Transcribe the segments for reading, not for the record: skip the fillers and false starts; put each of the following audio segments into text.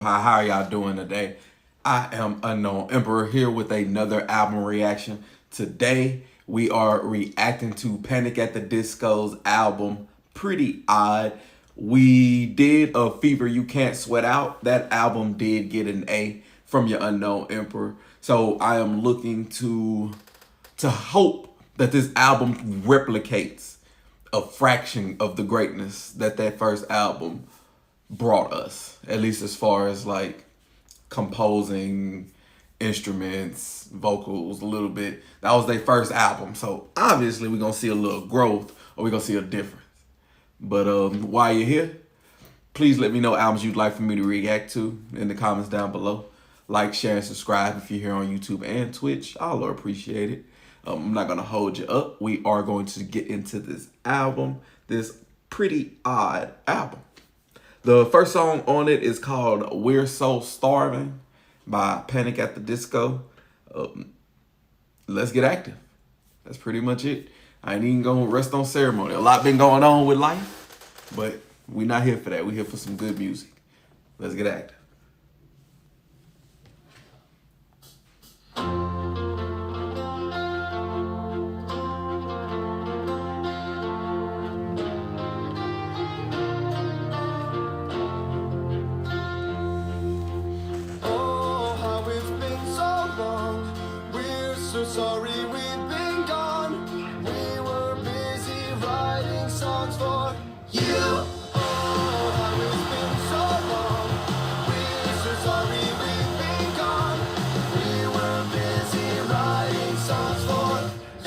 How are y'all doing today? I am Unknown Emperor here with another album reaction. Today we are reacting to Panic at the Disco's album Pretty Odd. We did a Fever You Can't Sweat Out. That album did get an A from your Unknown Emperor. So I am looking to hope that this album replicates a fraction of the greatness that first album brought us, at least as far as like composing, instruments, vocals, a little bit. That was their first album, so obviously we're gonna see a little growth or we're gonna see a difference. But while you're here, please let me know albums you'd like for me to react to in the comments down below. Like, share, and subscribe if you're here on YouTube and Twitch. I'll appreciate it. I'm not gonna hold you up. We are going to get into this album, this Pretty Odd album. The first song on it is called We're So Starving by Panic at the Disco. Let's get active. That's pretty much it. I ain't even gonna rest on ceremony. A lot been going on with life, but we're not here for that. We're here for some good music. Let's get active. Sorry we've been gone. We were busy writing songs for you. Oh, how it's been so long. We're so sorry we've been gone. We were busy writing songs for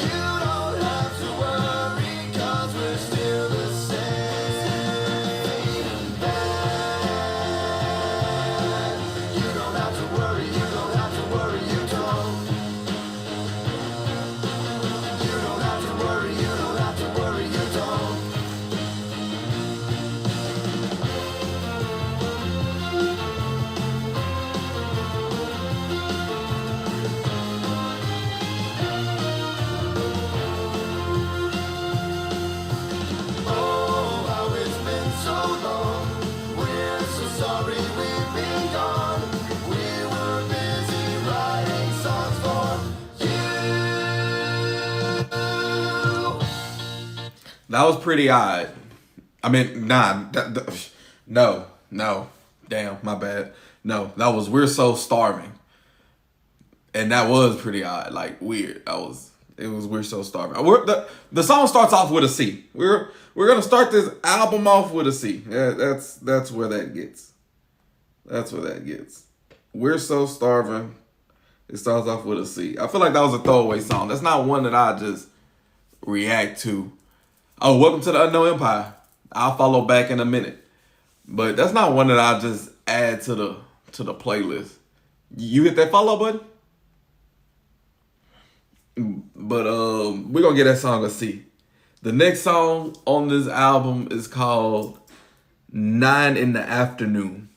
you. Don't have to worry, 'cause we're still the same band. You don't have to worry, you don't have to worry, you don't. That was pretty odd. I mean, nah, no, damn, my bad. No, that was We're So Starving. And that was pretty odd, like weird. It was We're So Starving. The song starts off with a C. We're gonna start this album off with a C. Yeah, that's where that gets. That's where that gets. We're So Starving. It starts off with a C. I feel like that was a throwaway song. That's not one that I just react to. Oh, welcome to the Unknown Empire. I'll follow back in a minute. But that's not one that I just add to the playlist. You hit that follow button? But we're gonna get that song a C. The next song on this album is called 9 in the Afternoon.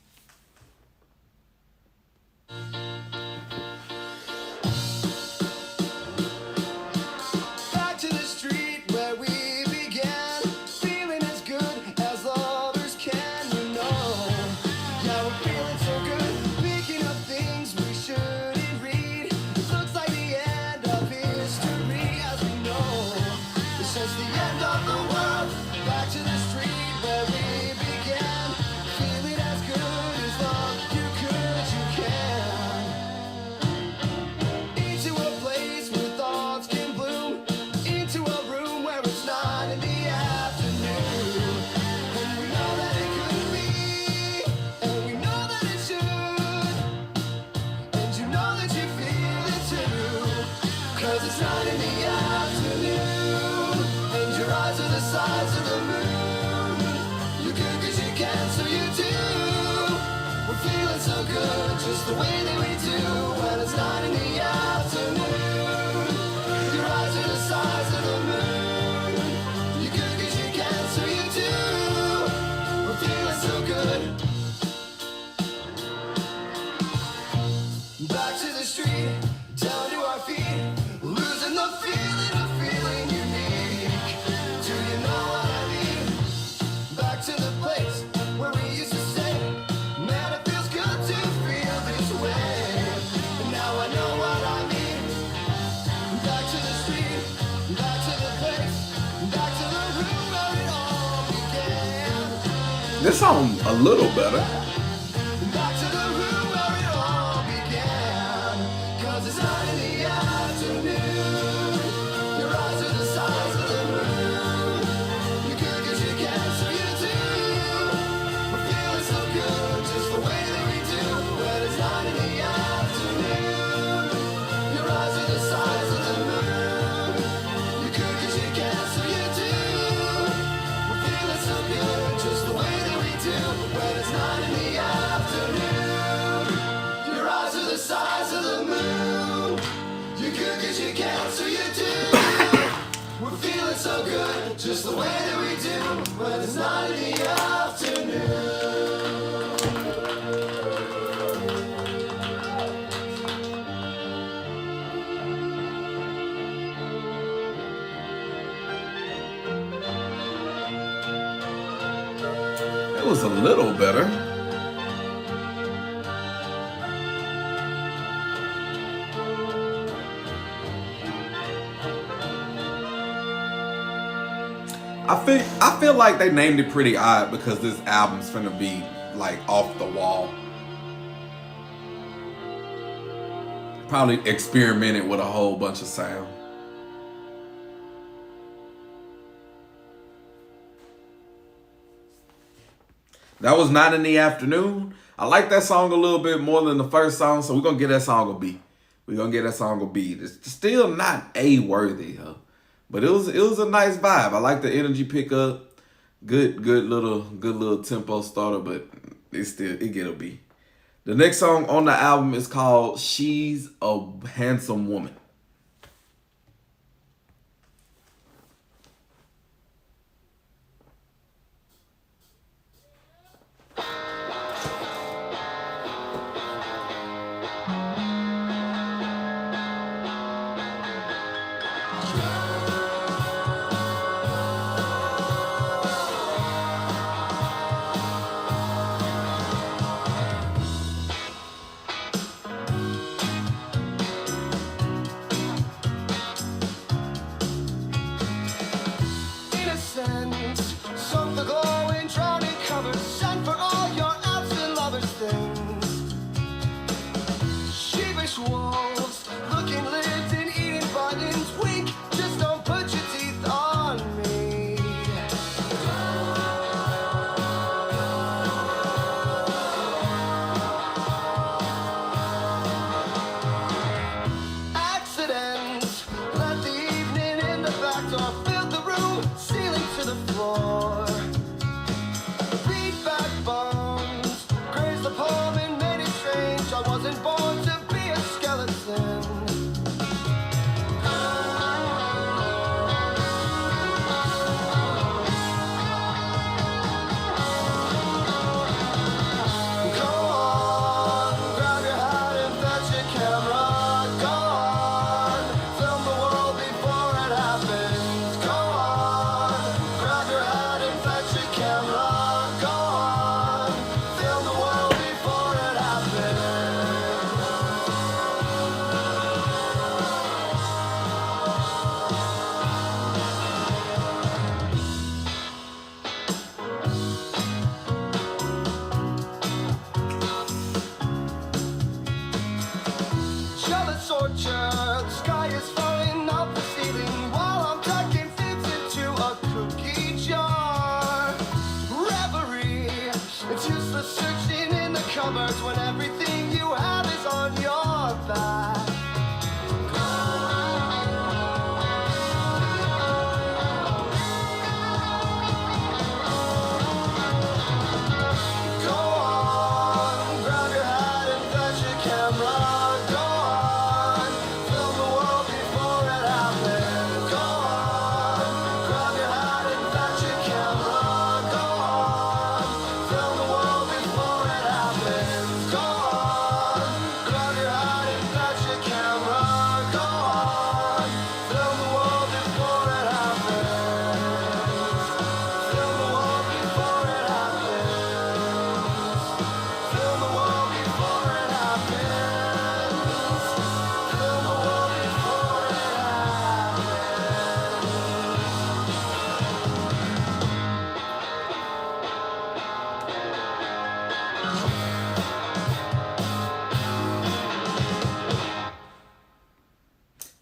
It's 9 in the afternoon, and your eyes are the size of the moon. You could 'cause you can, so you do. We're feeling so good, just the way that we do. When it's 9 in the afternoon, your eyes are the size of the moon. You could 'cause you can, so you do. We're feeling so good. Back to the street, down to our feet. Losing the feeling of feeling unique. Do you know what I mean? Back to the place where we used to say, man, it feels good to This song a little better. Back to the room where it all began. 'Cause it's not in the afternoon. Your eyes are the size of the moon. You could 'cause you can, so you do. We're feeling so good, just the way that we do. When it's not in the afternoon. Your eyes are the size of the moon. You could 'cause you can, so you do. We're feeling so good, just the way that we do. When it's not in the afternoon. Your eyes are the size of the moon. You could 'cause you can, so you do. We're feeling so good, just the way that we do. When it's not in the afternoon. It was a little better. I feel like they named it Pretty Odd because this album's finna be like off the wall. Probably experimented with a whole bunch of sound. That was Not in the Afternoon. I like that song a little bit more than the first song, so we're gonna get that song a B. We're gonna get that song a B. It's still not A worthy, huh? But it was a nice vibe. I like the energy pickup. Good little tempo starter, but it get a B. The next song on the album is called She's a Handsome Woman. Innocent, soak the glow in drowning covers, send for all your absent lovers' things. Sheepish wolves, looking lids and eating buttons, wink, just don't put your teeth on me. Accidents, let the evening in the back door, filled the room, ceiling to the floor. Beat back bones, grazed the poem and made it strange. I wasn't born to be a skeleton. Go on, grab your hat and fetch your camera. Go on, film the world before it happens. Go on, grab your hat and fetch your camera. Go on, film the world before it happens. Jealous orchard, sky is falling off the ceiling while I'm tucking fibs into a cookie jar. Reverie, it's useless searching in the cupboards when everything you have is on your back. Go on, grab your hat and fetch your camera. Go on, film the world before it happens. Go on, grab your hat and fetch your camera. Go on, film the world before it happens. Go on.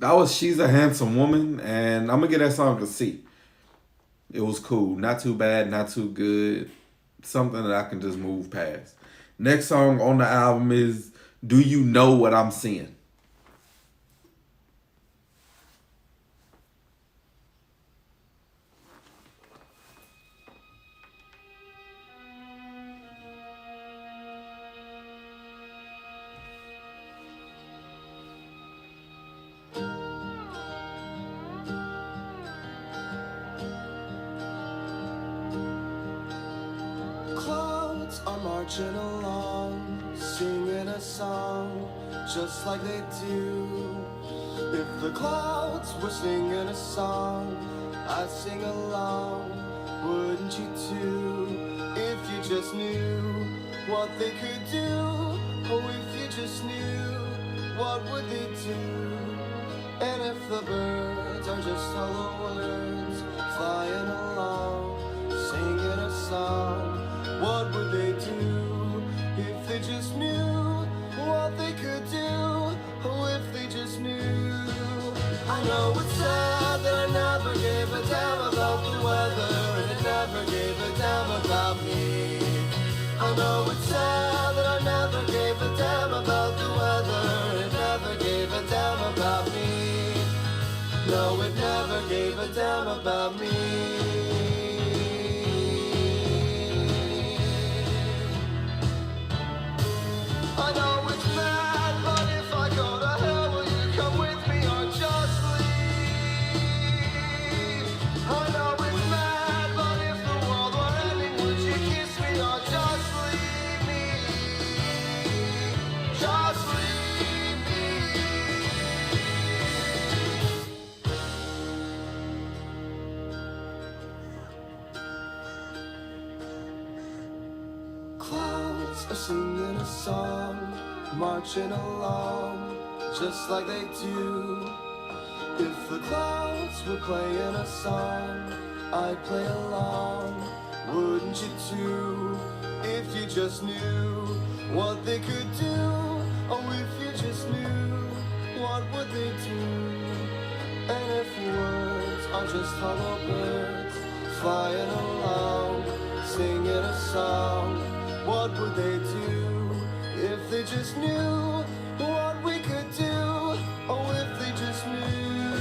That was She's a Handsome Woman, and I'm gonna give that song a C. It was cool. Not too bad, not too good. Something that I can just move past. Next song on the album is Do You Know What I'm Seeing? Clouds are marching along, singing a song just like they do. If the clouds were singing a song, I'd sing along, wouldn't you too? If you just knew what they could do, oh, if you just knew, what would they do? And if the birds are just hollow words, flying along, singing a song, what would they do if they just knew what they could do? Oh, if they just knew. I know it's sad that I never gave a damn about the weather, and it never gave a damn about me. I know it's sad that I never gave a damn about the weather, and it never gave a damn about me. No, it never gave a damn about me. I know it's mad, but if I go to hell, will you come with me or just leave? I know it's mad, but if the world were ending, would you kiss me or just leave me? Just leave me. Clouds are singing a song, marching along, just like they do. If the clouds were playing a song, I'd play along, wouldn't you too? If you just knew what they could do, oh, if you just knew, what would they do? And if words are just hollow birds, flying along, singing a song, what would they do if they just knew what we could do? Oh, if they just knew.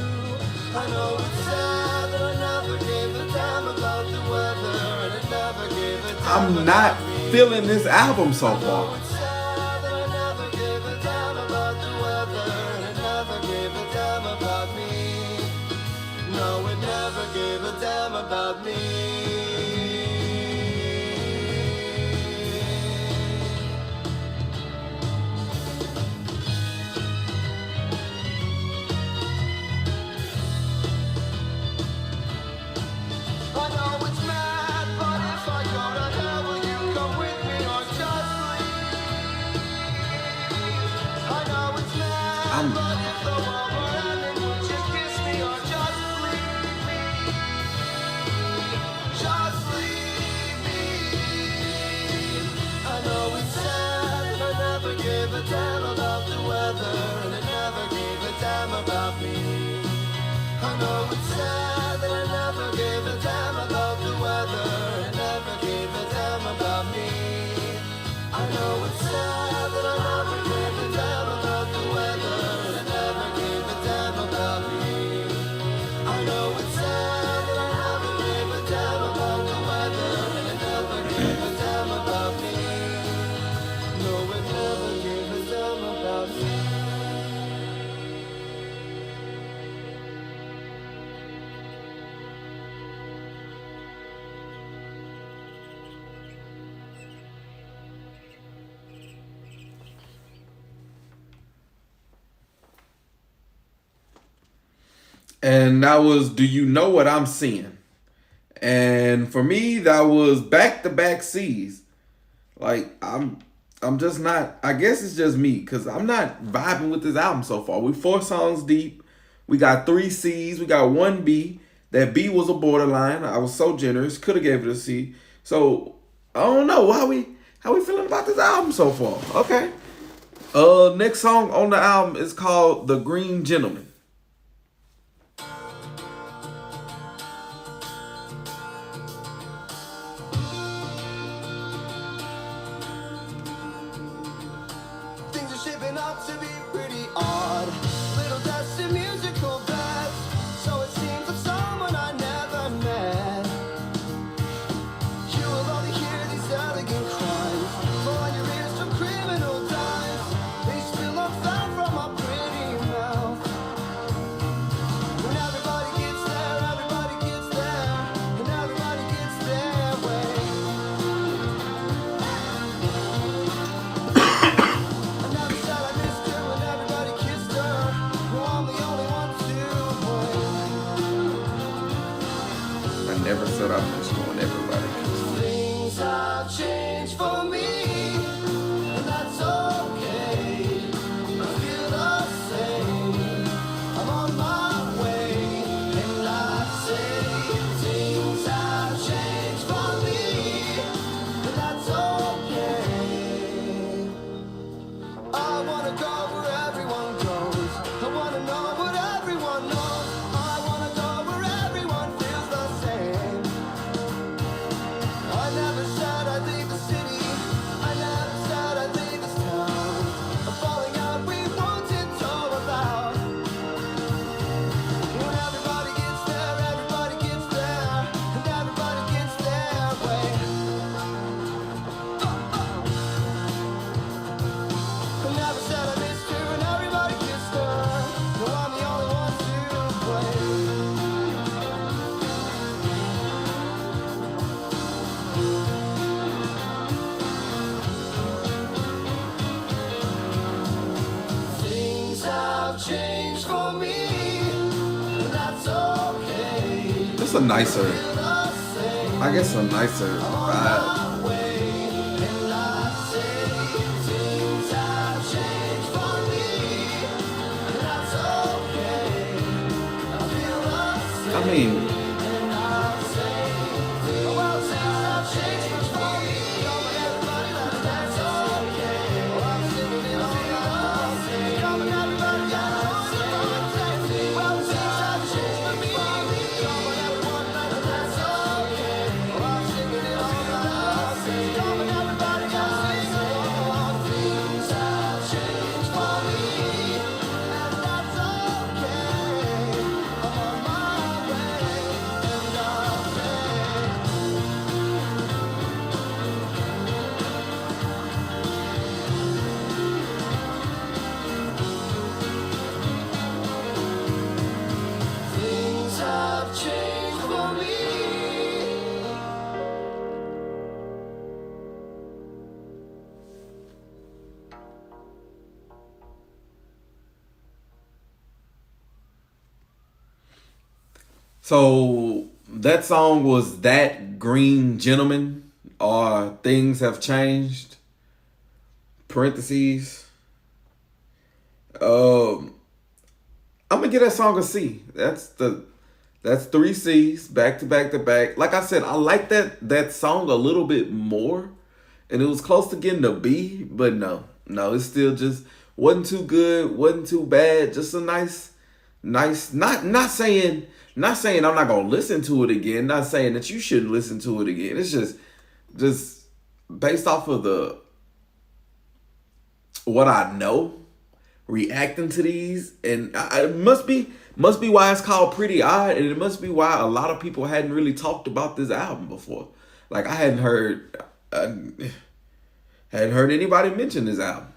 I know it's sad that I never gave a damn about the weather, and it never gave a damn I'm not about me. feeling this album so I know far. it's sad that I never gave a damn about the weather, and it never gave a damn about me. No, it never gave a damn about me. I know it's mad, but if I go to hell, will you come with me or just leave? I know it's mad, but if the world were ending, would you kiss me or just leave me? Just leave me. I know it's sad, I never gave a damn about the weather, and it never gave a damn about me. I know it's sad that I never gave a damn about the weather, and never gave a damn about me. I know it's sad that I never gave a damn about the weather, and never gave a damn about me. I know it's sad that I never gave a damn about the weather, and never gave a damn about me. No, it never gave a damn about me. And that was Do You Know What I'm Seeing? And for me, that was back-to-back C's. Like, I'm just not, I guess it's just me, because I'm not vibing with this album so far. We 4 songs deep. We got 3 C's. We got 1 B. That B was a borderline. I was so generous. Could have gave it a C. So, I don't know. How we feeling about this album so far? Okay. Next song on the album is called The Green Gentleman. never said I missed you, and everybody kissed her. No, I'm the only one to blame. Things have changed for me, but that's okay. It's a nicer, Feel the same. I guess a nicer vibe. My way, and I say things have changed for me, and that's okay. I feel the same. I mean, And I say well, things have changed for me. Come on, everybody, that's okay. Oh, I'm singing it all out. Come on, everybody, that's okay. Well, things have changed for me. Come on, everyone, that's okay. Oh, I'm singing it all out. Come on, everybody, that's okay. Things have changed for me, and that's okay. I'm on my way, and I'll say. Things have changed for me. so that song was That Green Gentleman, or Things Have Changed. Parentheses. Um, I'm gonna give that song a C. That's three C's back to back to back. Like I said, I like that song a little bit more, and it was close to getting a B, but no, it's still just wasn't too good, wasn't too bad. Just a nice. Not saying I'm not gonna listen to it again. Not saying that you shouldn't listen to it again. It's just based off of the what I know, reacting to these, and it must be why it's called Pretty Odd, and it must be why a lot of people hadn't really talked about this album before. Like I hadn't heard anybody mention this album.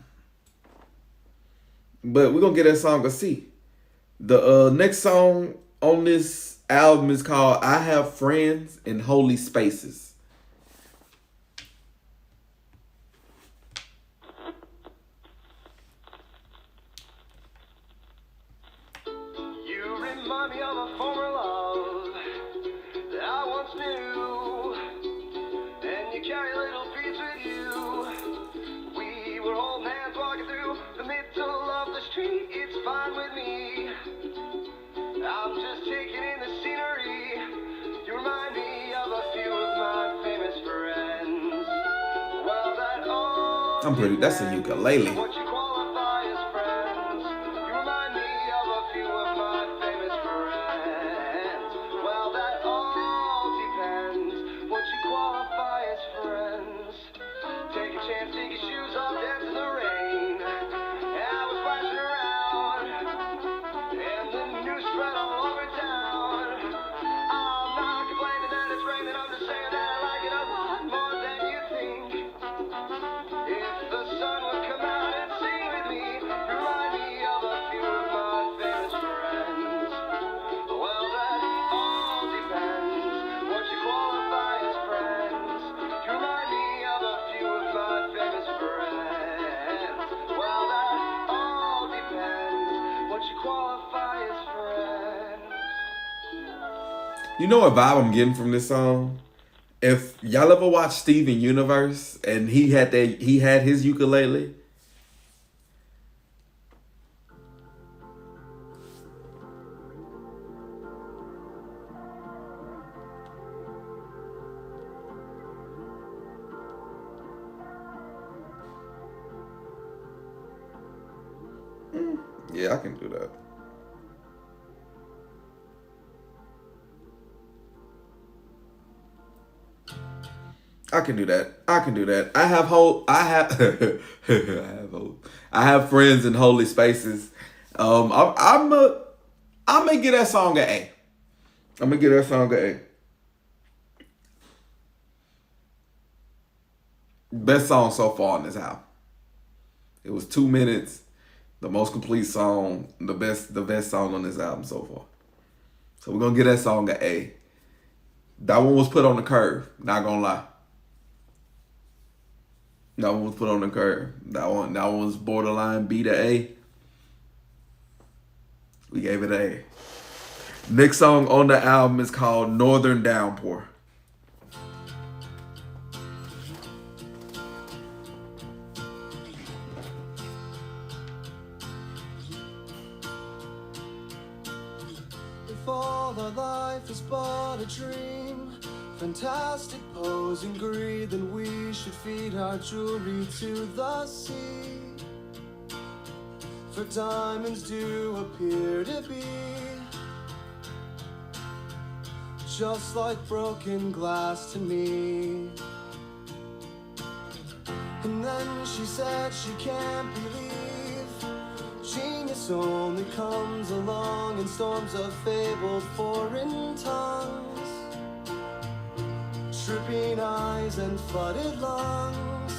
But we're gonna get that song a C. The next song on this album is called I Have Friends in Holy Spaces. You remind me of a former love that I once knew, and you carry little beads with you. We were holding hands walking through the middle of the street. It's fine with me. I'm just taking in the scenery. You remind me of a few of my famous friends. Well, that all That's a ukulele. what you qualify as friends. You remind me of a few of my famous friends. Well, that all depends what you qualify as friends. Take a chance, take your shoes off, dance in the rain. I was splashing around, and the news spread all over town. I'm not complaining that it's raining, I'm just saying that I like it a lot more than you think. If the sun would come out and sing with me, remind me of a few of my famous friends. Well, that all depends what you qualify as friends. You remind me of a few of my famous friends. Well, that all depends what you qualify as friends. You know what vibe I'm getting from this song? If y'all ever watched Steven Universe and he had his ukulele. Yeah, I can do that. I can do that. I can do that. I have hope. I have. I have hope. I have friends in holy spaces. I'm gonna get that song an A. I'm gonna get that song an A. Best song so far on this album. It was 2 minutes, the most complete song, the best song on this album so far. So we're gonna give that song an A. That one was put on the curve, not gonna lie. That one was put on the curve. That one was borderline B to A. We gave it an A. Next song on the album is called Northern Downpour. If all our life is but a dream, fantastic pose and greed, then we should feed our jewelry to the sea. For diamonds do appear to be just like broken glass to me. And then she said she can't believe genius only comes along in storms of fabled foreign tongues, tripping eyes and flooded lungs.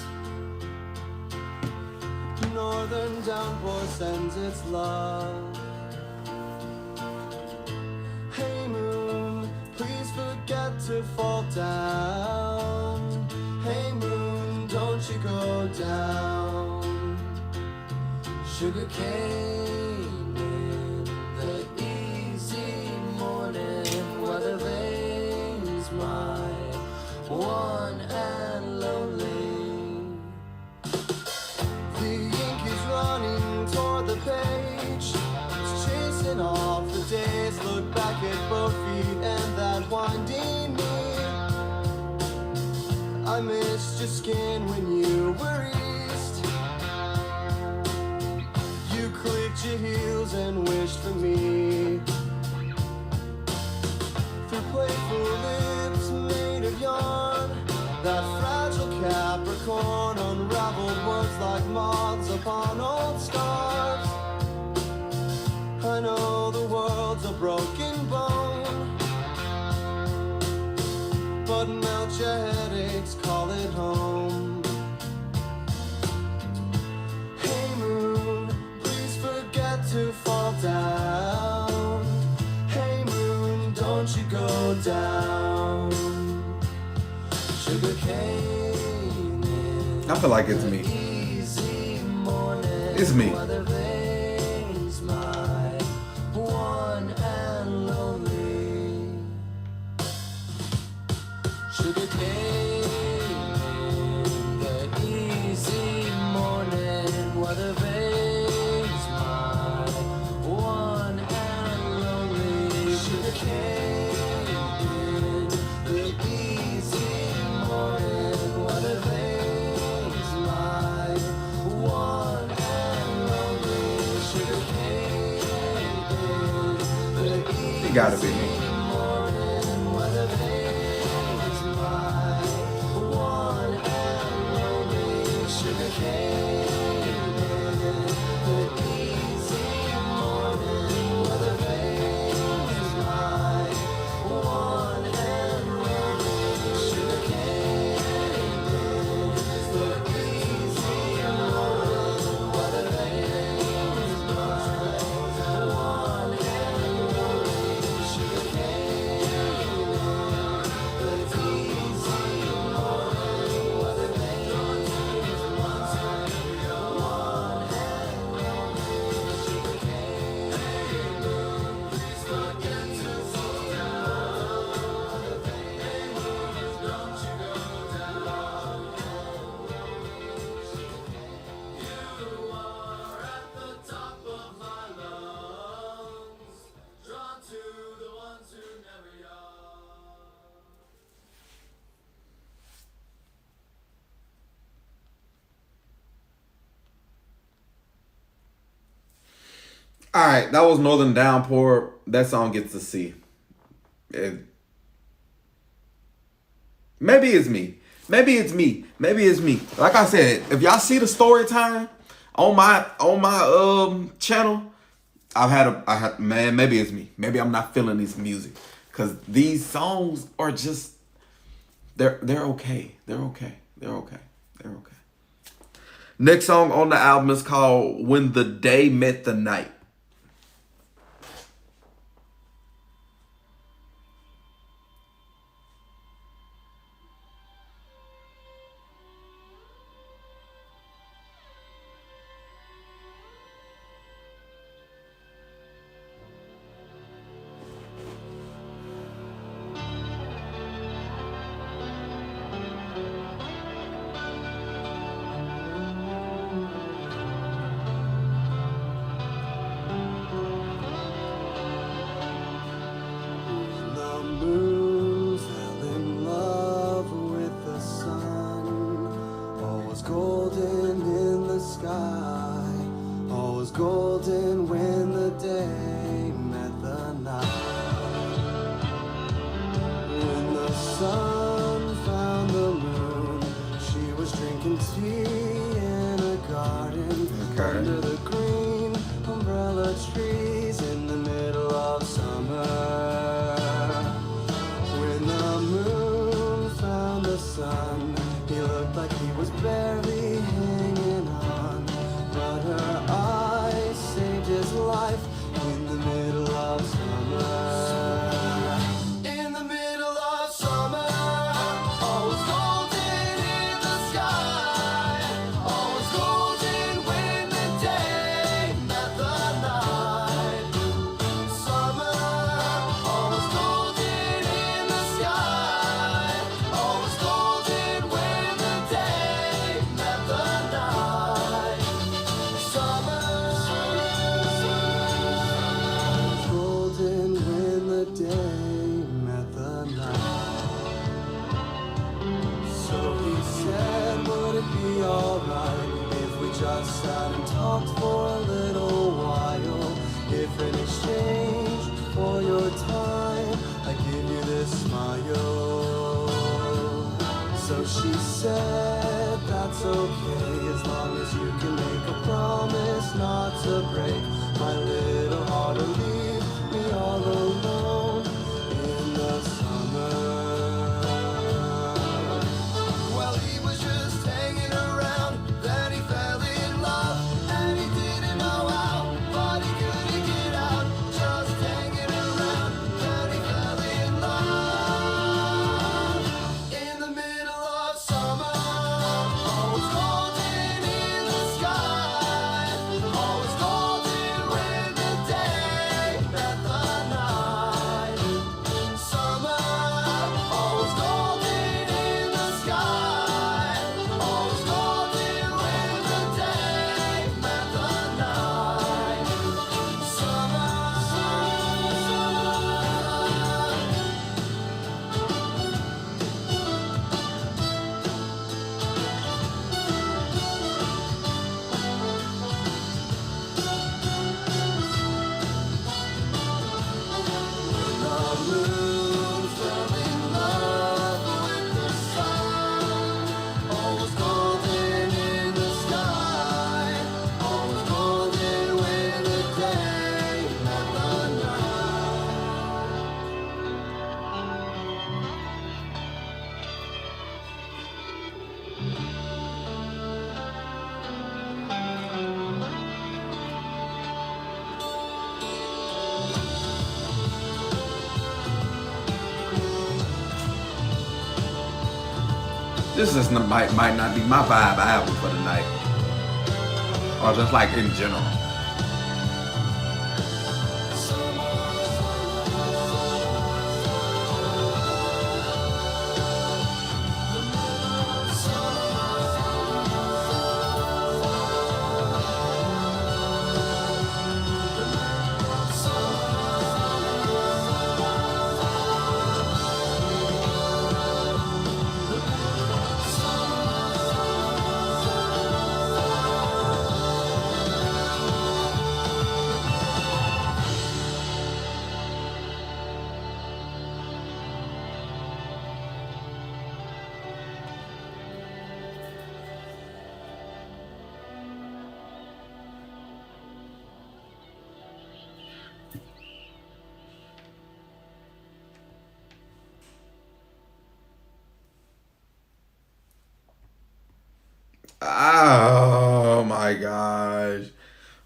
Northern downpour sends its love. Hey moon, please forget to fall down. Hey moon, don't you go down. Sugar cane in the easy morning, weather vane's my one and lonely. The ink is running toward the page, it's chasing off the days. Look back at both feet and that winding knee. I missed your skin when you were east. You clicked your heels and wished for me. Through playful lips made of yarn, that fragile Capricorn unraveled words like moths upon old scarves. I know the world's a broken bone, but melt your headaches, call it home. Hey moon, please forget to fall down. Hey moon, don't you go down. Sugar cane in I feel like it's me. easy morning, It's me. weather vane's my one and lonely. Sugar cane in the easy morning, weather vane's my one and lonely. Sugar cane in the easy morning, weather vane's my one and lonely. Sugar cane in the easy It gotta be me. morning, weather vane's my one and lonely. Sugar cane in the easy morning, weather vane's my one and lonely. Sugar cane in the easy morning, weather vane's my one and lonely. Sugar cane in the easy morning, weather vane's my one and lonely. Sugar cane in, please forget to fall down. Hey moon, don't you go down. You are at the top of my lungs, drawn to the ones who never yawn. All right, that was Northern Downpour. That song gets a C. Maybe it's me. Maybe it's me. Maybe it's me. Like I said, if y'all see the story time on my channel, man, maybe it's me. Maybe I'm not feeling this music. Cause these songs are just they're okay. They're okay. They're okay. They're okay. Next song on the album is called When the Day Met the Night. The moon fell in love with the sun. All was golden in the sky. All was golden when the day met the night. When the sun found the moon, she was drinking tea in a garden under the green umbrella trees in the middle of summer. When the moon found the sun, he looked like he was barely hanging on, but her eyes saved his life in the middle of summer. In the middle of summer, all was golden in the sky. All was golden when the day met the night. Summer, all was golden in the sky. All was golden when the day met the night. Summer, golden when the day met the night. So he said, would it be alright if we just sat and talked for a little while? If in exchange for your time, I give you this smile. So she said, that's okay, as long as you can make a promise not to break my little heart or leave me all alone in the summer. Well, he was just hanging around, then he fell in love, and he didn't know how, but he couldn't get out. Just hanging around, then he fell in love. In the middle of summer, all was golden in the sky. All was golden when the day met the night. Summer, all was golden in the sky. All was golden when the day met the night. Summer, the moon fell in love with the sun. All was golden in the sky. All was golden when the day met the night. This is might not be my vibe album for the night, or just like in general.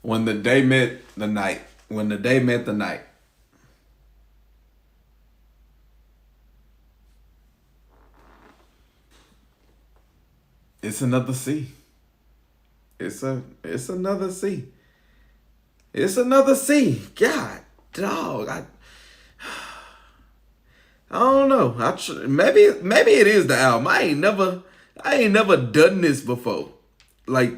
When the day met the night. When the day met the night. It's another C. It's another C. It's another C. God, dog. I don't know. Maybe it is the album. I ain't never done this before. Like,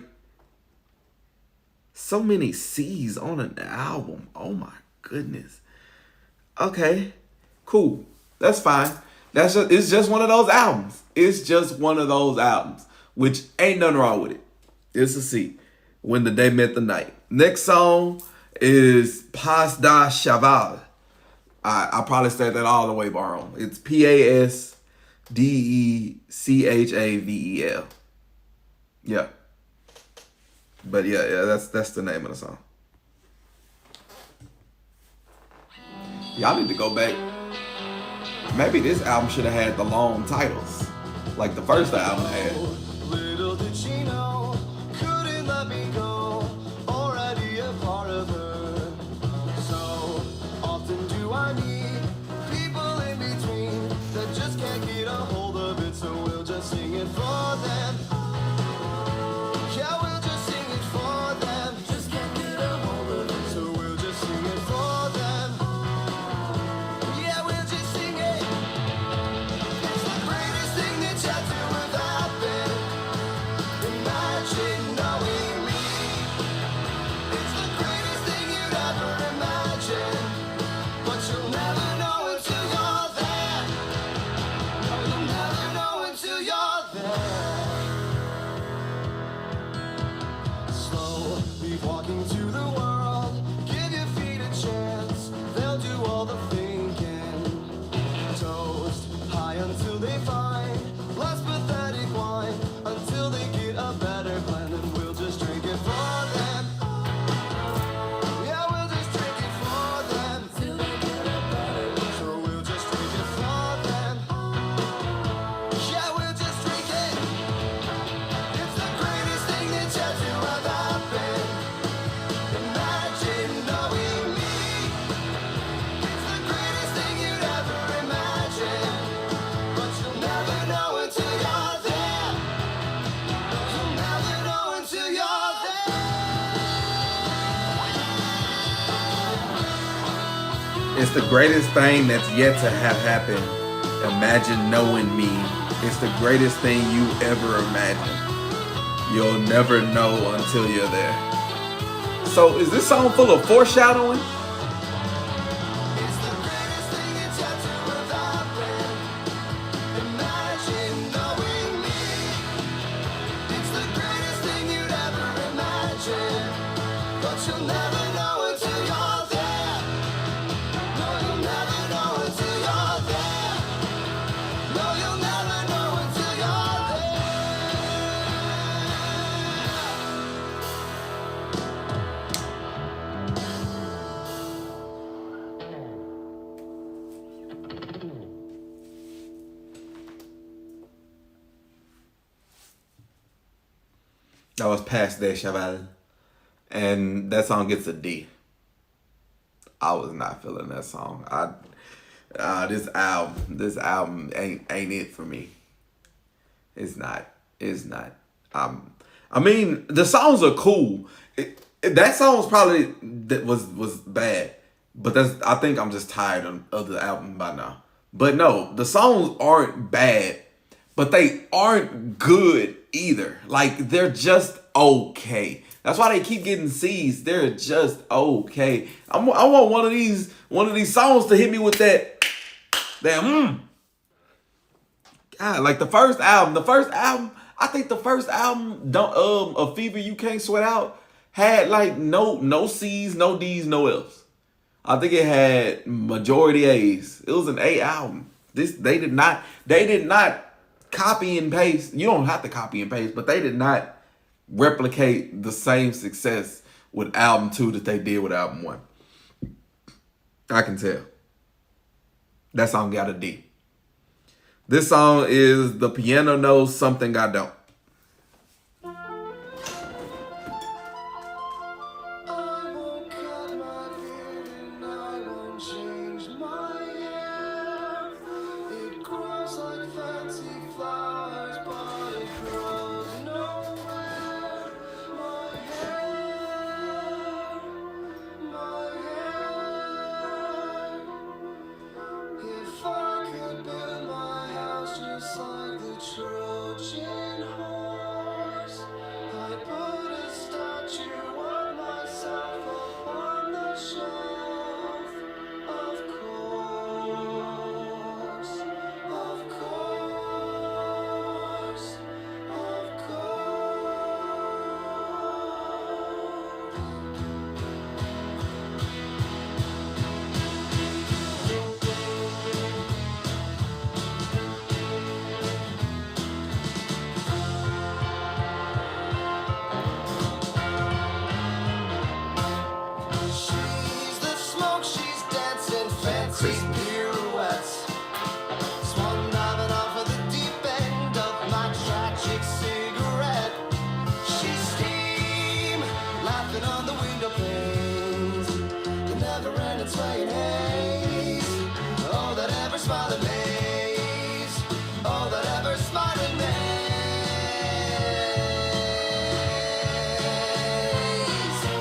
so many C's on an album. Oh my goodness. Okay, cool. That's fine. It's just one of those albums. It's just one of those albums, which ain't nothing wrong with it. It's a C. When the Day Met the Night. Next song is Pas da Chaval. I probably said that all the way wrong. It's PASDECHAVEL. Yeah. But yeah, that's the name of the song. Y'all need to go back. Maybe this album should have had the long titles, like the first album had. Little did she know, couldn't let me go, already a part of her. So often do I need people in between that just can't get a hold of it, so we'll just sing it for them. Yeah, we'll just sing it for them. Just can't get a hold of it, so we'll just sing it for them. Yeah, we'll just sing it. It's the greatest thing that you do have happened. Imagine knowing me. It's the greatest thing you'd ever imagine. But you'll never know until you're there. No, you'll never know until you're there. Slowly walking through the world, give your feet a chance. They'll do all the thinking. Toast high until they find less pathetic wine, until they get a better plan, and we'll just drink it for them. Yeah, we'll just drink it for them. Till they get a better plan. So we'll just drink it for them. Yeah, we'll just drink it. It's the greatest thing that you two have happened. Imagine knowing me. It's the greatest thing you'd ever imagine. But you'll never know until you're there. You'll never know until you're there. It's the greatest thing that's yet to have happened. Imagine knowing me. It's the greatest thing you ever imagined. You'll never know until you're there. So is this song full of foreshadowing? It's the greatest thing that you two have happened. Imagine knowing me. It's the greatest thing you'd ever imagine. But you'll never know until you're there. No, you'll never know until you're there. No, you'll never know until you're there. That was Pas de Chaval. And that song gets a D. I was not feeling that song. This album ain't it for me. It's not. I mean, the songs are cool. That song was probably was bad, but I think I'm just tired of the album by now. But no, the songs aren't bad, but they aren't good either. Like, they're just okay. That's why they keep getting C's. They're just okay. I want one of these songs to hit me with that God, like the first album. I think the first album, A Fever You Can't Sweat Out, had like no C's, no D's, no F's. I think it had majority A's. It was an A album. They did not copy and paste. You don't have to copy and paste, but they did not replicate the same success with album 2 that they did with album 1. I can tell. That song got a D. This song is The Piano Knows Something I Don't. Oh, Christmas. pirouettes. Swan diving off of the deep end of my tragic cigarette. She's steam, laughing on the window panes. The never-ending swaying haze. Oh, that ever smiling maze. Oh, that ever smiling maze.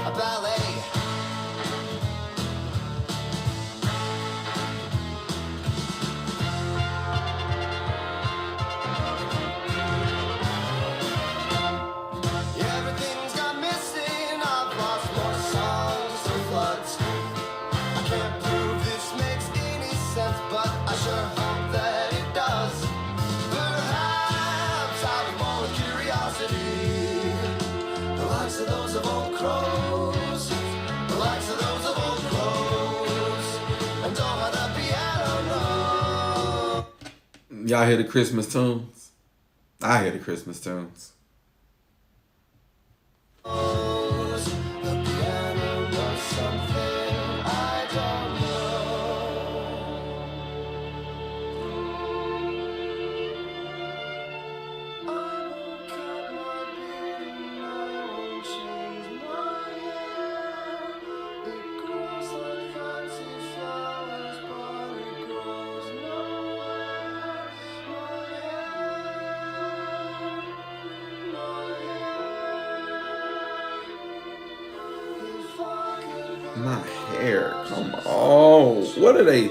A ballet. Everything's gone missing. I've lost more songs to floods. I can't prove this makes any sense, but I sure hope that it does. Perhaps out of more curiosity, the likes of those of old crows, the likes of those of old crows, and don't let the piano know. Y'all hear the Christmas tunes? I hear the Christmas tunes. The piano knows something I don't know. I won't cut my beard and I won't change my hair. It grows like fancy flowers, but it grows nowhere. My hair. My hair, come on. What are they?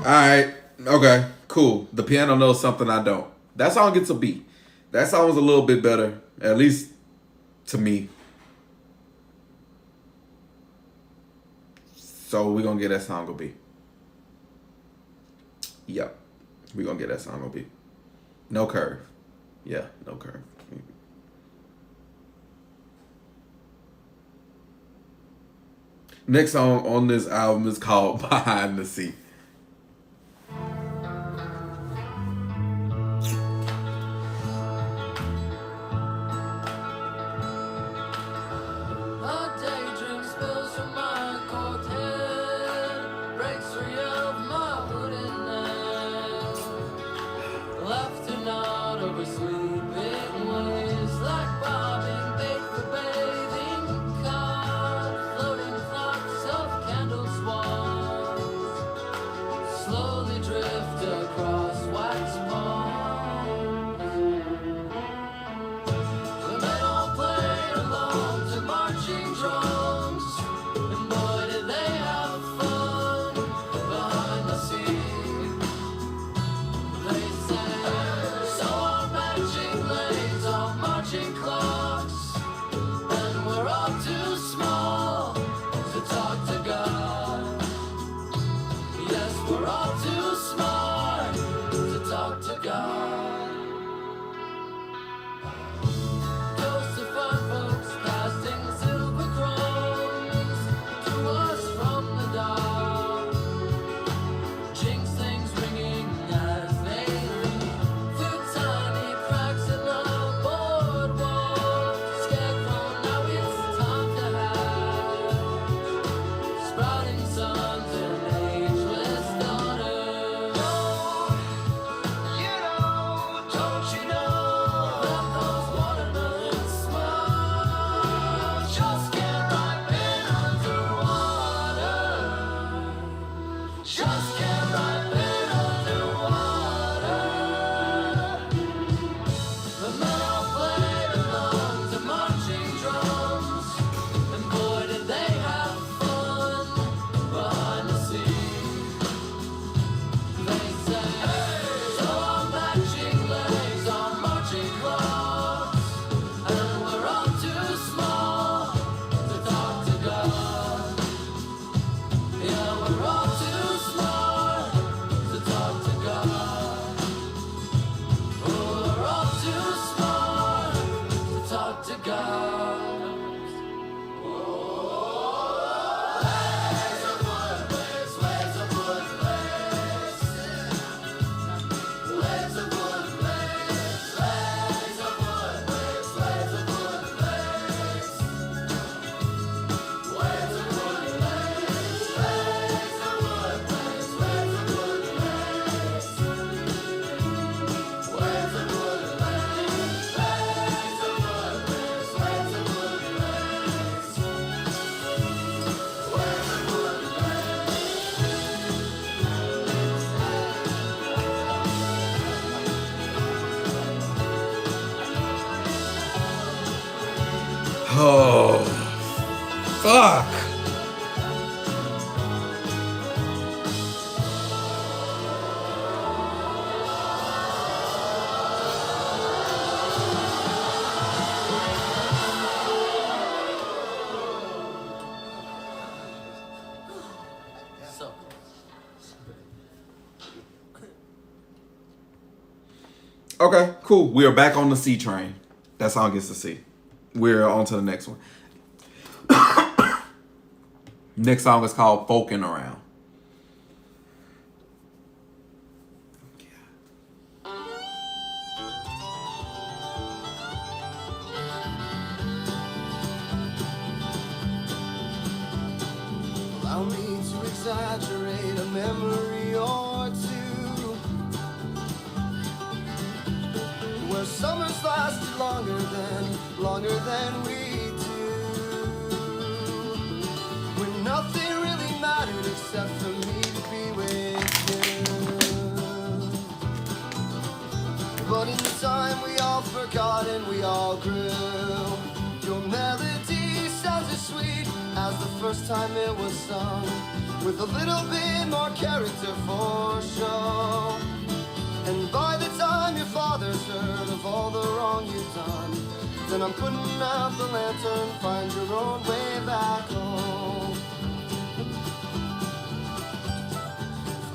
All right. Okay. Cool. The piano knows something I don't. That song gets a B. That song was a little bit better, at least to me. So we're going to get that song a B. Yep. We're going to get that song a B. No curve. Yeah, no curve. Next song on this album is called Behind the Sea. A daydream spills from my cold head, breaks free of my wooden neck, left a knot over sleeping waves, like bobbing bait for bathing cod, floating flocks of candle swans. Okay, cool. We are back on the C train. That song gets a C. We're on to the next one. Next song is called Folkin' Around. Allow me to exaggerate a memory or two, where summers lasted longer than we do, when nothing really mattered except for me to be with you. But in time we all forgot and we all grew. Your melody sounds as sweet as the first time it was sung, with a little bit more character for show. And by the time your father's heard of all the wrong you've done, then I'm putting out the lantern, find your own way back home.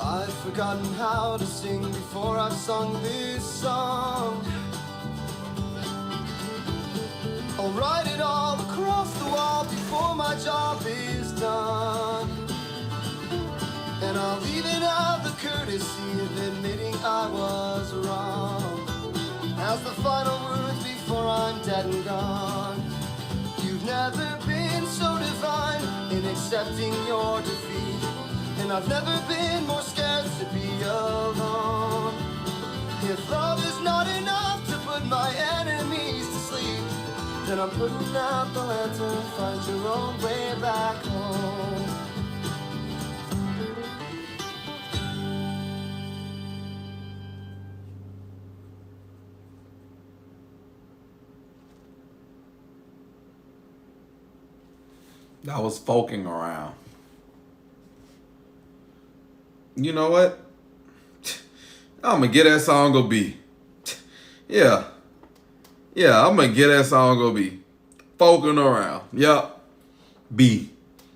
I've forgotten how to sing before I've sung this song. I'll write it all across the wall before my job is done. And I'll even have the courtesy of admitting I was wrong, as the final words before I'm dead and gone. You've never been so divine in accepting your defeat, and I've never been more scared to be alone. If love is not enough to put my enemies to sleep, then I'm putting out the lantern, find your own way back home. That was Folking Around. You know what? I'm gonna get that song a B. Yeah, I'm gonna get that song a B. Folking Around. Yup. B.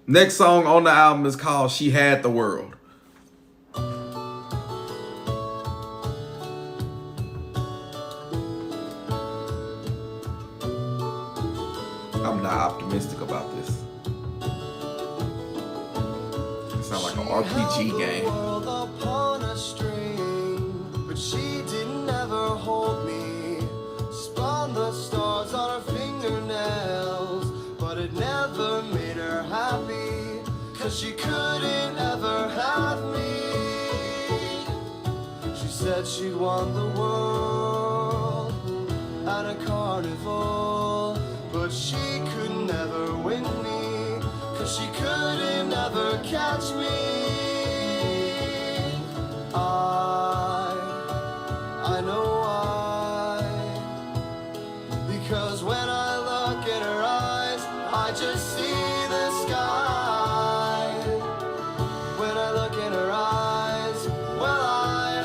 Next song on the album is called She Had the World. I'm not optimistic about this. It sounds like an RPG game. World upon a string, but she didn't ever hold me. Spun the stars on her fingernails, but it never made her happy, 'cause she couldn't ever have me. She said she'd won the world at a carnival, but she could never win me, 'cause she couldn't ever catch me. I know why. Because when I look in her eyes, I just see the sky. When I look in her eyes, well, I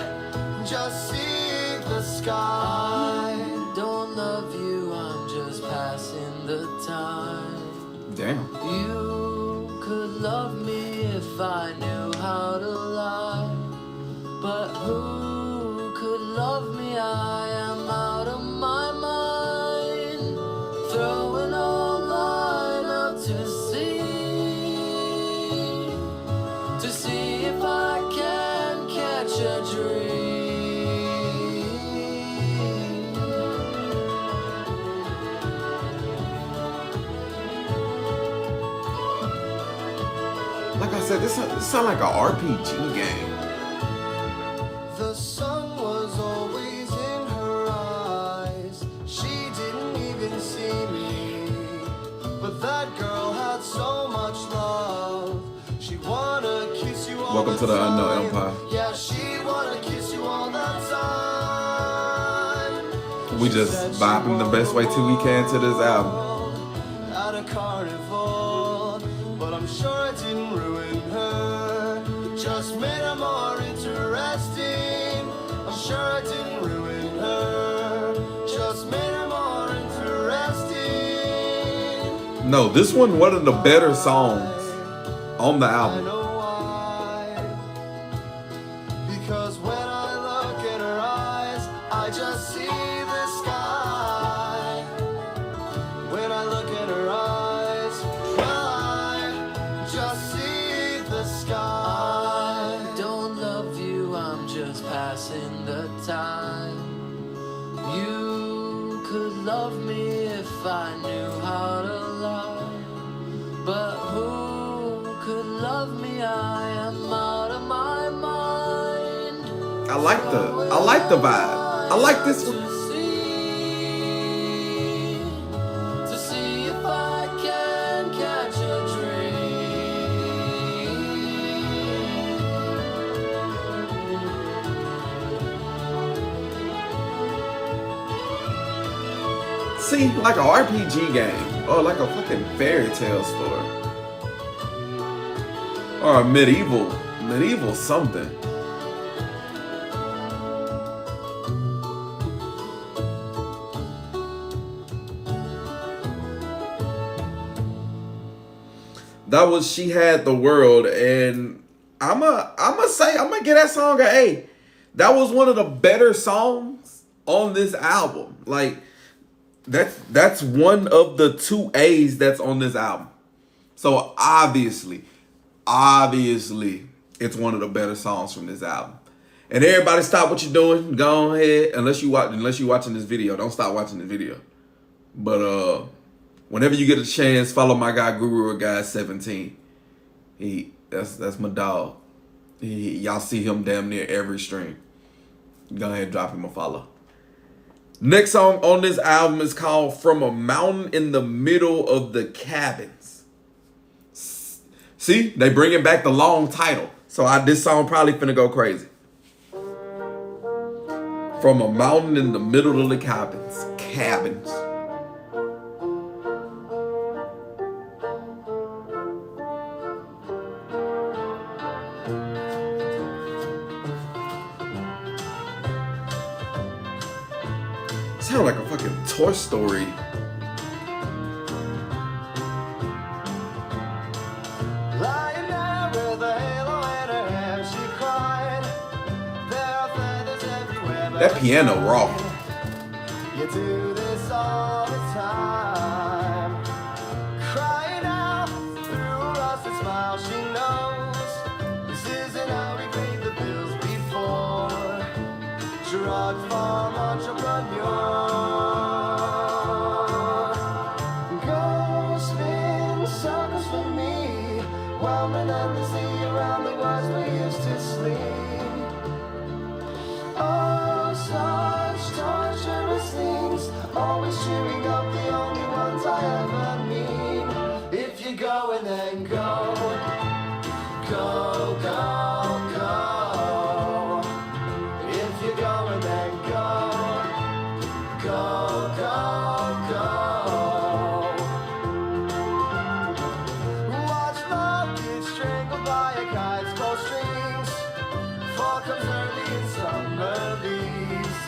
just see the sky. I don't love you, I'm just passing the time. Damn. You could love me if I knew how to lie, but who could love me? I am out of my mind, throwing all mine up to see if I can catch a dream. Like I said, this sounds like an RPG game. The sun was always in her eyes. She didn't even see me, but that girl had so much love. She'd wanna kiss you all Welcome the to the time. Unknown Empire. Yeah, she'd wanna kiss you all the time. We just vibing the best way we can to this album. At a carnival, but I'm sure it didn't ruin her. It just made her more interesting. I'm sure it didn't ruin her. Just made her more interesting. No, this one one of the better songs on the I album. know why. Because when I look in her eyes, I just see love me if I knew how to love. But who could love me? I am out of my mind. I like the vibe. I like this one. To see if I can catch a See, like a RPG game, or like a fucking fairy tale story, or a medieval something. That was She Had the World, and I'm gonna give that song an A. That was one of the better songs on this album. Like, that's one of the 2 A's that's on this album. So obviously, it's one of the better songs from this album. And everybody, stop what you're doing. Go ahead, unless you're watching this video. Don't stop watching the video. But whenever you get a chance, follow my guy Guru Guy 17. That's my dog. Y'all see him damn near every stream. Go ahead and drop him a follow. Next song on this album is called From a Mountain in the Middle of the Cabins. See, they bringing back the long title. So this song probably finna go crazy. From a mountain in the middle of the cabins. Sound like a fucking Toy Story. Lying there with a halo in her hair, she cried. There are feathers everywhere. That piano raw. You do this all the time. Crying out through a rusted smile. She knows this isn't how we paid the bills before. Drug farm entrepreneur. Go spin circles for me, while relentlessly around the words we used to sleep. Oh, such torturous things, always cheering up the only ones I ever meet. If you're going, then go, go, go, go. If you're going, then go, go, go, go. Watch love get strangled by a kite's cold strings. Fall comes early in summer leaves,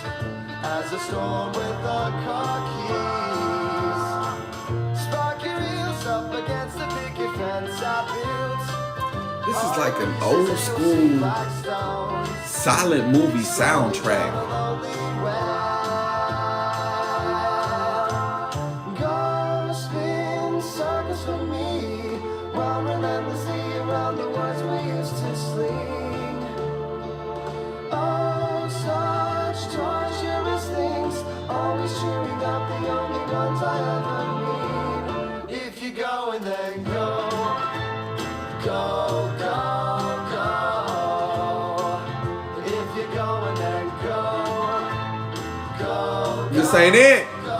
as a storm with the car keys. Spark your heels up against the picket fence I built. This is like an old school silent movie soundtrack. Go spin circles for me, while relentlessly around the words we used to sling. Oh, such torturous things, always cheering up the only ones I ever need. If you're going, then go, go, go, go. If you're going, then go, go, This ain't it. go.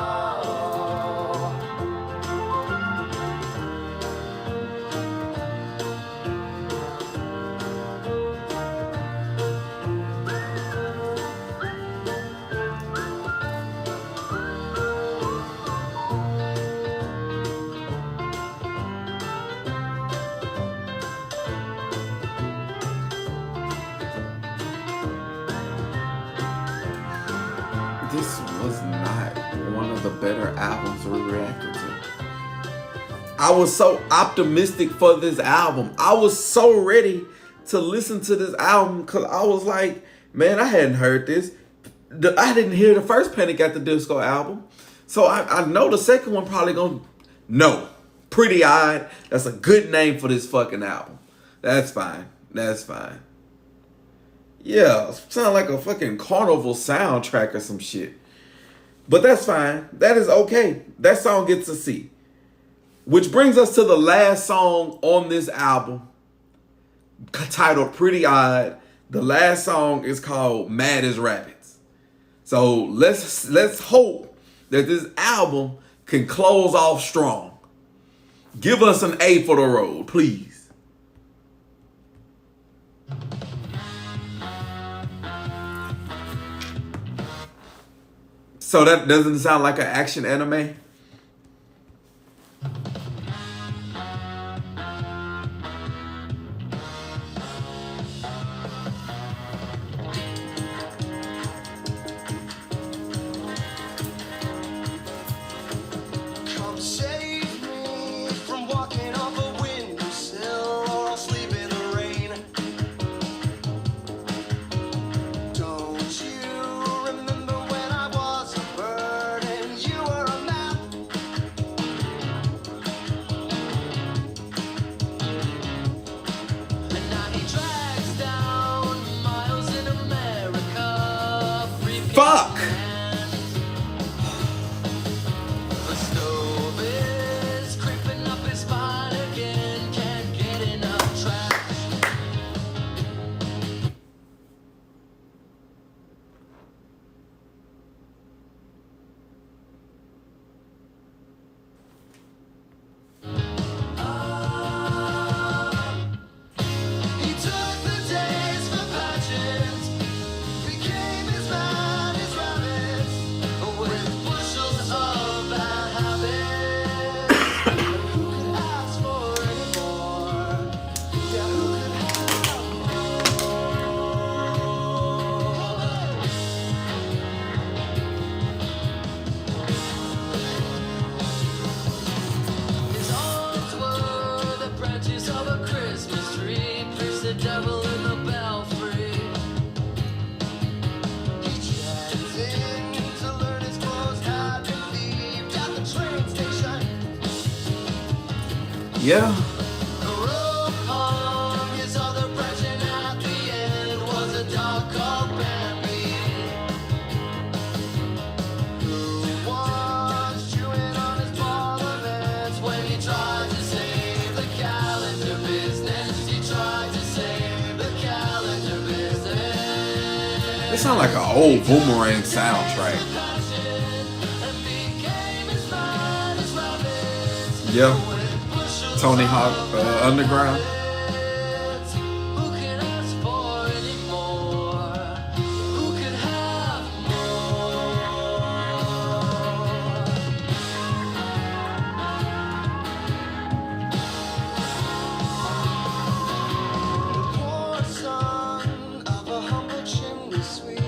This was not one of the better albums we reacted to. I was so optimistic for this album. I was so ready to listen to this album because I was like, man, I hadn't heard this. I didn't hear the first Panic at the Disco album. So I know the second one probably gonna... No. Pretty Eyed. That's a good name for this fucking album. That's fine. That's fine. Yeah, sound like a fucking carnival soundtrack or some shit. But that's fine. That is okay. That song gets a C. Which brings us to the last song on this album, titled Pretty Odd. The last song is called Mad as Rabbits. So let's hope that this album can close off strong. Give us an A for the road, please. So that doesn't sound like an action anime? Come save me from walking off a windowsill, or I'll sleep in the rain. Don't you remember when I was a bird and you were a map? And now he drags down miles in America. Fuck! The stove is creeping up his spine again. Can't get enough trash. He took the days for pageants, became as mad as rabbits, with bushels of bad habits. Who could ask for any more? Yeah, who could have His arms were the branches of a Christmas tree, preached the devil in the belfry. He checked in to learn his clothes had been thieved at the train station. Yeah. The rope hung his other branch, and at the end was a dog called Bambi, who was chewing on his parliaments when he tried to save the calendar business. He tried to save the calendar business. It sounds like an old Boomerang soundtrack. And became as mad as rabbits. Yeah. Tony Hawk Underground. Who can ask for any more? Who could have more? The poor son of a humble chimney sweep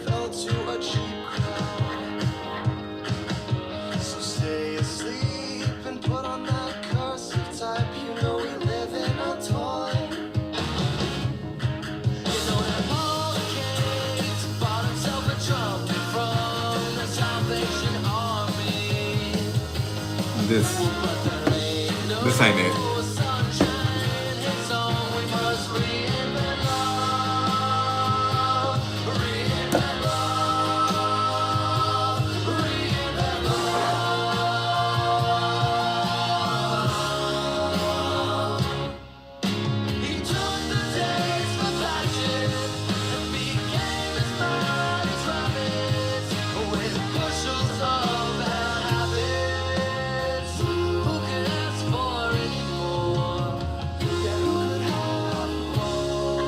fell to a cheap crowd. So stay asleep and put on that cursive type. You know we live in a toy. You know that Paul Gates bought himself a trumpet from the Salvation Army. This ain't it. No sunshine in his song. We must reinvent love. Reinvent love. Reinvent love. He took the days for passion and became as mad as rabbits, with bushels of bad habits. Who could ask for any more? Yeah, who could have more?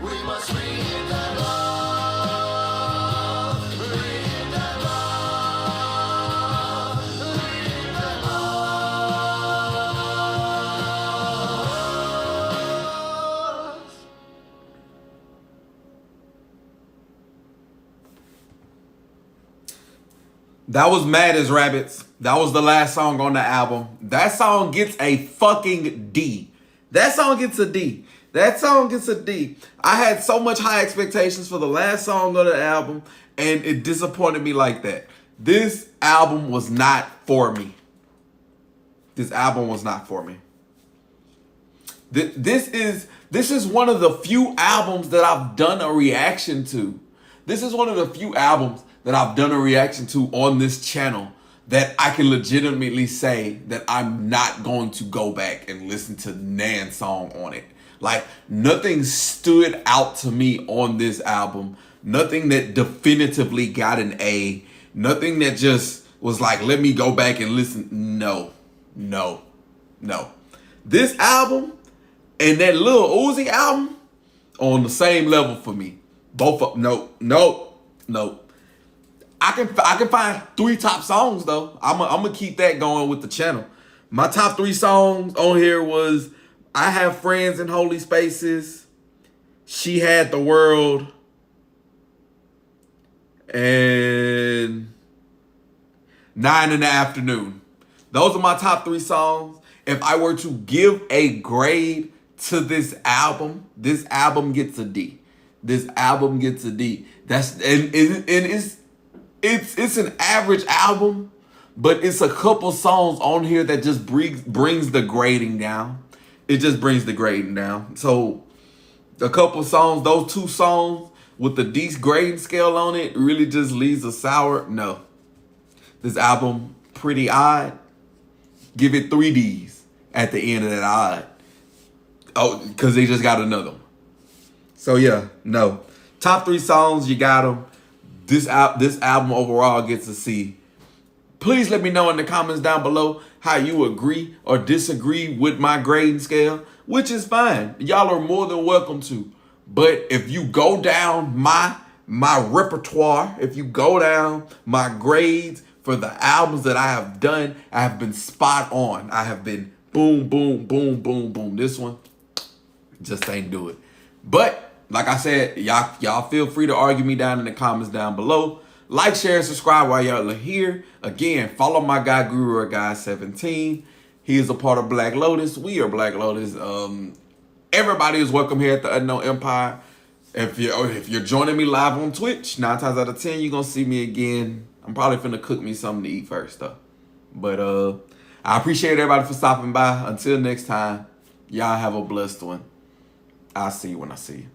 We must reinvent love. Reinvent love. Reinvent love. That was Mad as Rabbits. That was the last song on the album. That song gets a fucking D. That song gets a D. That song gets a D. I had so much high expectations for the last song of the album, and it disappointed me like that. This album was not for me. This album was not for me. This is one of the few albums that I've done a reaction to. This is one of the few albums that I've done a reaction to on this channel that I can legitimately say that I'm not going to go back and listen to Nan's song on it. Like, nothing stood out to me on this album. Nothing that definitively got an A. Nothing that just was like, let me go back and listen. No. This album and that Lil Uzi album on the same level for me. Both of no. I can find 3 top songs though. I'm gonna keep that going with the channel. My top 3 songs on here was I Have Friends in Holy Spaces, She Had the World, and 9 in the Afternoon. Those are my top 3 songs. If I were to give a grade to this album gets a D. This album gets a D. That's and it's an average album, but it's a couple songs on here that just brings the grading down. It just brings the grading down. So a couple songs, those 2 songs with the D grading scale on it really just leaves a sour. No. This album, pretty odd. Give it 3 Ds at the end of that odd. Oh, because they just got another one. So yeah, no. Top 3 songs, you got them. This album overall gets a C. Please let me know in the comments down below how you agree or disagree with my grading scale, which is fine. Y'all are more than welcome to. But if you go down my repertoire, if you go down my grades for the albums that I have done, I have been spot on. I have been boom, boom, boom, boom, boom. This one just ain't do it. But like I said, y'all feel free to argue me down in the comments down below. Like, share, and subscribe while y'all are here. Again, follow my guy Guru or Guy 17. He is a part of Black Lotus. We are Black Lotus. Everybody is welcome here at the Unknown Empire. If you're joining me live on Twitch, 9 times out of 10 you're gonna see me again. I'm probably finna cook me something to eat first though. But I appreciate everybody for stopping by. Until next time, y'all have a blessed one. I'll see you when I see you.